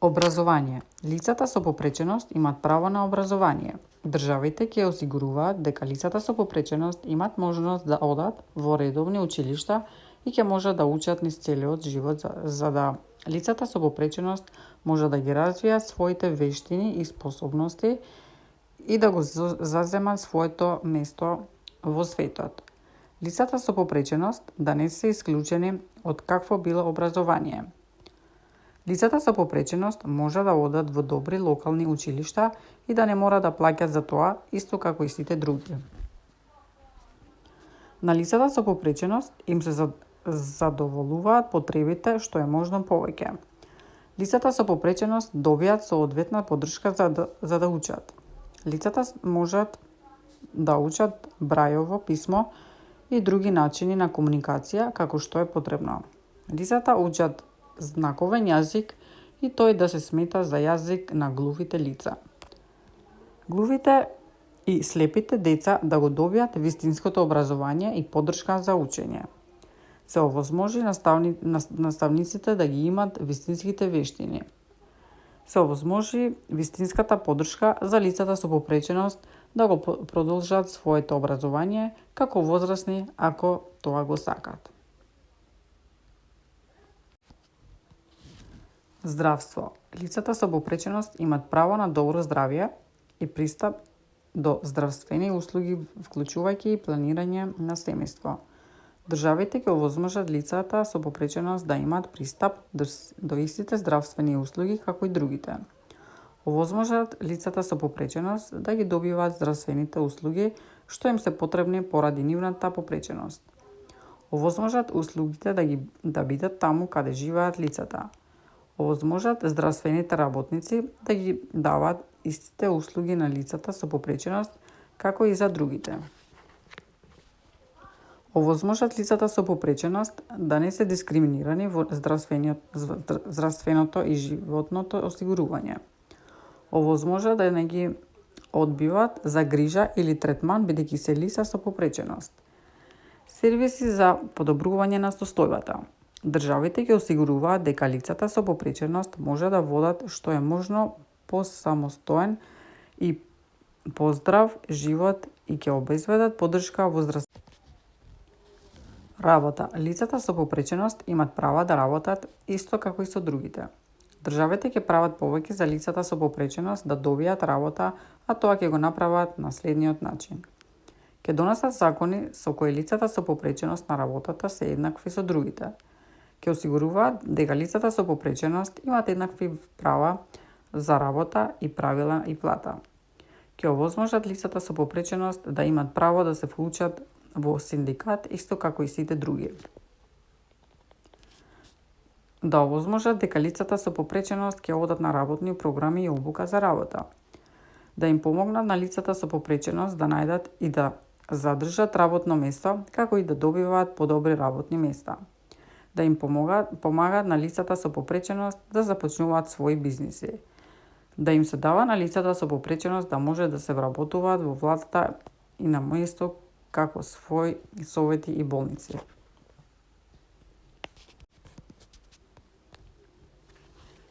Образование. Лицата со попреченост имаат право на образование. Државите ќе осигуруваат дека лицата со попреченост имаат можност да одат во редовни училишта и ќе можат да учат низ целиот живот за да лицата со попреченост може да ги развијат своите вештини и способности и да го заземат своето место во светот. Лицата со попреченост да не се исклучени од какво било образование. Лицата со попреченост може да одат во добри локални училишта и да не мора да плаќат за тоа, исто како и сите други. На лицата со попреченост им се задоволуваат потребите што е можно повеќе. Лицата со попреченост добијат соодветна поддршка за да учат. Лицата можат да учат брајово писмо и други начини на комуникација како што е потребно. Лицата учат знаковен јазик и тој да се смета за јазик на глувите лица. Глувите и слепите деца да го добијат вистинското образование и поддршка за учење. Се овозможи наставниците да ги имат вистинските вештини. Се овозможи вистинската поддршка за лицата со попреченост да го продолжат своето образование како возрасни ако тоа го сакат. Здравство. Лицата со попреченост имаат право на добро здравје и пристап до здравствени услуги, вклучувајќи и планирање на семејство. Државите ќе овозможат лицата со попреченост да имаат пристап до истите здравствени услуги како и другите. Овозможат лицата со попреченост да ги добиваат здравствените услуги што им се потребни поради нивната попреченост. Овозможат услугите да бидат таму каде живеат лицата. Овозможат здравствените работници да ги даваат истите услуги на лицата со попреченост како и за другите. Овозможат лицата со попреченост да не се дискриминирани во здравственото и животното осигурување. Овозможат да не ги одбиваат за грижа или третман бидејќи се лица со попреченост. Сервиси за подобрување на состојбата. Државите ќе осигуруваат дека лицата со попреченост може да водат што е можно посамостоен и поздрав живот и ќе обезбедат поддршка во здравството. Работа. Лицата со попреченост имаат права да работат исто како и со другите. Државите ќе прават повеќе за лицата со попреченост да добијат работа, а тоа ќе го направат на следниот начин. Ќе донесат закони со кои лицата со попреченост на работата се еднакви со другите. Ќе осигуруваат дека лицата со попреченост имаат еднакви права за работа и правила и плата. Ќе овозможат лицата со попреченост да имаат право да се вклучат во синдикат исто како и сите други. Да овозможат дека лицата со попреченост ќе одат на работни програми и обука за работа. Да им помогнат на лицата со попреченост да најдат и да задржат работно место, како и да добиваат подобри работни места. Да им помагат на лицата со попреченост да започнуваат своји бизниси. Да им се дава на лицата со попреченост да може да се вработуваат во владата и на место како свој совети и болници.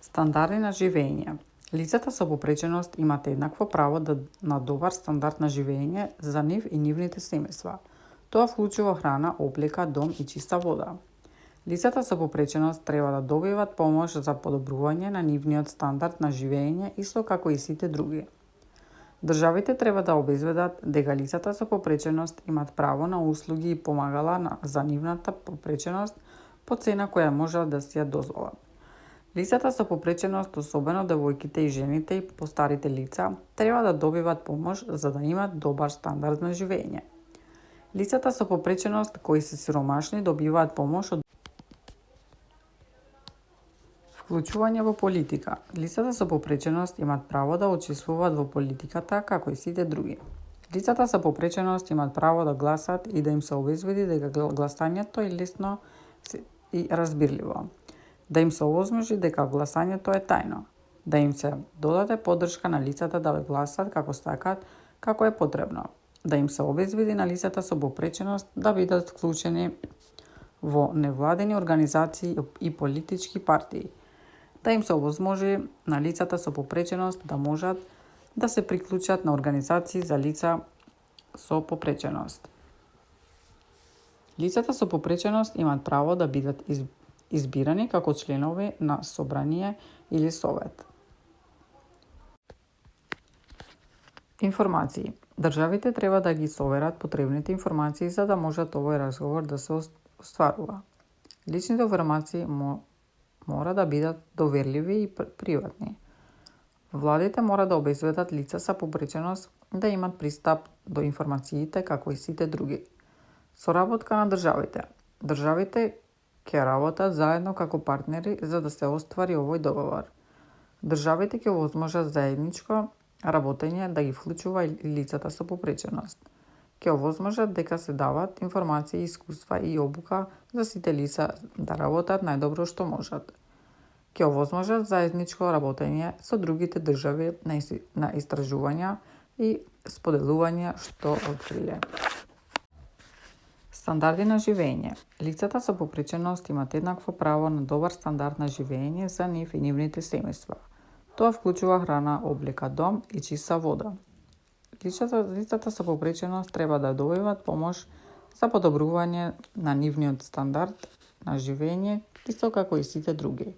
Стандарди на живење. Лицата со попреченост имаат еднакво право на добар стандард на живење за нив и нивните семејства. Тоа вклучува храна, облека, дом и чиста вода. Лицата со попреченост треба да добиваат помош за подобрување на нивниот стандард на живење исто како и сите други. Државите треба да обезбедат дека лицата со попреченост имаат право на услуги и помагала за нивната попреченост по цена која можат да си ја дозволат. Лицата со попреченост, особено девојките и жените и постарите лица, треба да добиваат помош за да имаат добар стандард на живење. Лицата со попреченост кои се сиромашни добиваат помош од вклучување во политика. Лицата со попреченост имаат право да учествуваат во политиката како и сите други. Лицата со попреченост имаат право да гласат и да им се обезбеди дека гласањето е лесно и разбирливо. Да им се овозможи дека гласањето е тајно. Да им се додаде поддршка на лицата да гласат како сакаат, како е потребно. Да им се обезбеди на лицата со попреченост да бидат вклучени во невладени организации и политички партии. да им се овозможи на лицата со попреченост да можат да се приклучат на организации за лица со попреченост. Лицата со попреченост имаат право да бидат избирани како членови на собрание или совет. Информации. Државите треба да ги соверат потребните информации за да можат овој разговор да се остварува. Личните информации мора да бидат доверливи и приватни. Владите мора да обезбедат лица со попреченост да имат пристап до информациите како и сите други. Соработка на државите. Државите ќе работат заедно како партнери за да се оствари овој договор. Државите ќе овозможат заедничко работење да ги вклучува и лицата со попреченост. Ќе овозможат дека се дават информации, искуства и обука за сите лица да работат најдобро што можат. Ќе овозможат заедничко работење со другите држави на истражувања и споделување што откриле. Стандарди на живење. Лицата со попреченост имаат еднакво право на добар стандард на живење за нив и нивните семејства. Тоа вклучува храна, облека, дом и чиста вода. Лицата со попреченост треба да добиваат помош за подобрување на нивниот стандард на живење, исто како и сите други.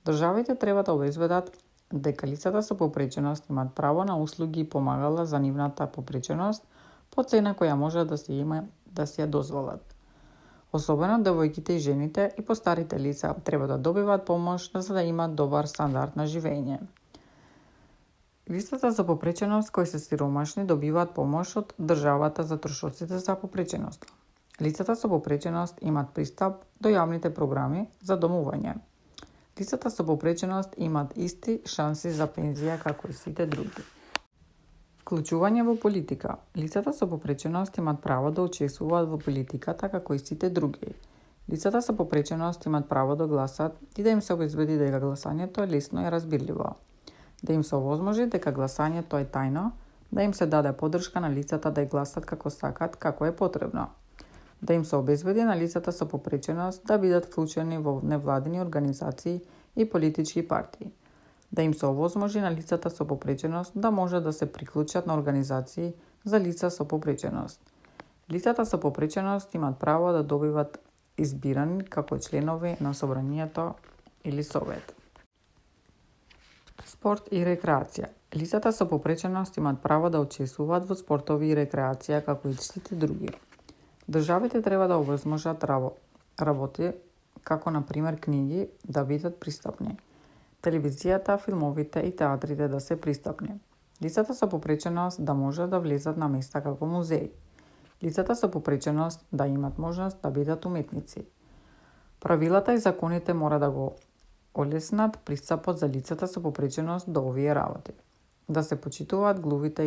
Државите треба да обезбедат дека лицата со попреченост имаат право на услуги и помагала за нивната попреченост по цена која може да си ја дозволат. Особено девојките и жените и постарите лица треба да добиваат помош за да имаат добар стандард на живење. Лицата за попреченост кои се сиромашни добиваат помош од државата за трошоците за попреченост. Лицата со попреченост имаат пристап до јавните програми за домување. Лицата со попреченост имаат исти шанси за пензија како и сите други. Вклучување во политика. Лицата со попреченост имаат право да учествуваат во политиката како и сите други. Лицата со попреченост имаат право да гласат и да им се обезбеди дека гласањето е лесно и разбирливо. Да им се овозможи дека гласањето е тајно, да им се даде поддршка на лицата да ја гласат како сакат, како е потребно. Да им се обезбеди на лицата со попреченост да бидат вклучени во невладини организации и политички партии. Да им се овозможи на лицата со попреченост да може да се приклучат на организации за лица со попреченост. Лицата со попреченост имаат право да добиват избирани како членови на собранието или совет. Спорт и рекреација. Лицата со попреченост имаат право да учествуваат во спортови и рекреација како и сите други. Државите треба да овозможат работи како на пример книги да бидат пристапни. Телевизијата, филмовите и театрите да се пристапни. Лицата со попреченост да можат да влезат на места како музеи. Лицата со попреченост да имат можност да бидат уметници. Правилата и законите мора да го олеснат пристапот за лицата со попреченост до овие работи. Да се почитуваат глувите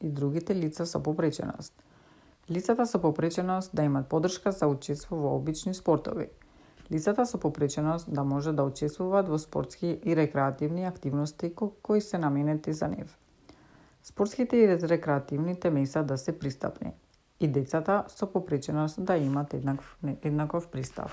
и другите лица со попреченост. Лицата со попреченост да имат поддршка за учество во обични спортови. Лицата со попреченост да може да учествуваат во спортски и рекреативни активности кои се наменети за нив. Спортските и рекреативните места да се пристапни. И децата со попреченост да имат еднаков пристап.